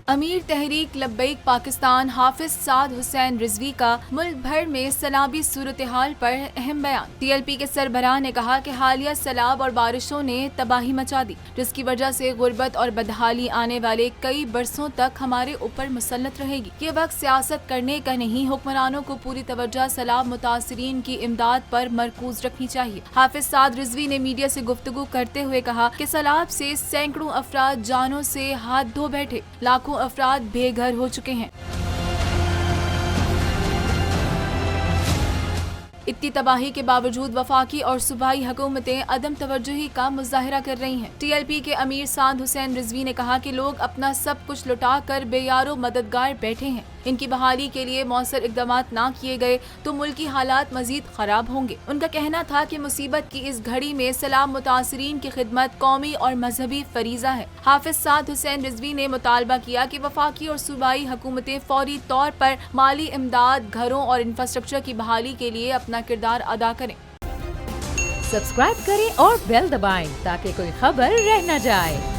امیر تحریک لبیک پاکستان حافظ سعد حسین رضوی کا ملک بھر میں سیلابی صورتحال پر اہم بیان۔ ٹی ایل پی کے سربراہ نے کہا کہ حالیہ سیلاب اور بارشوں نے تباہی مچا دی، جس کی وجہ سے غربت اور بدحالی آنے والے کئی برسوں تک ہمارے اوپر مسلط رہے گی۔ یہ وقت سیاست کرنے کا نہیں، حکمرانوں کو پوری توجہ سیلاب متاثرین کی امداد پر مرکوز رکھنی چاہیے۔ حافظ سعد رضوی نے میڈیا سے گفتگو کرتے ہوئے کہا کہ سیلاب سے سینکڑوں افراد جانوں سے ہاتھ دھو بیٹھے، لاکھوں افراد بے گھر ہو چکے ہیں۔ اتنی تباہی کے باوجود وفاقی اور صوبائی حکومتیں عدم توجہی کا مظاہرہ کر رہی ہیں۔ ٹی ایل پی کے امیر سعد حسین رضوی نے کہا کہ لوگ اپنا سب کچھ لٹا کر بے یار و مددگار بیٹھے ہیں۔ ان کی بحالی کے لیے مؤثر اقدامات نہ کیے گئے تو ملکی حالات مزید خراب ہوں گے۔ ان کا کہنا تھا کہ مصیبت کی اس گھڑی میں سیلاب متاثرین کی خدمت قومی اور مذہبی فریضہ ہے۔ حافظ سعد حسین رضوی نے مطالبہ کیا کہ وفاقی اور صوبائی حکومتیں فوری طور پر مالی امداد، گھروں اور انفراسٹرکچر کی بحالی کے لیے اپنا کردار ادا کریں۔ سبسکرائب کریں اور بیل دبائیں تاکہ کوئی خبر رہ نہ جائے۔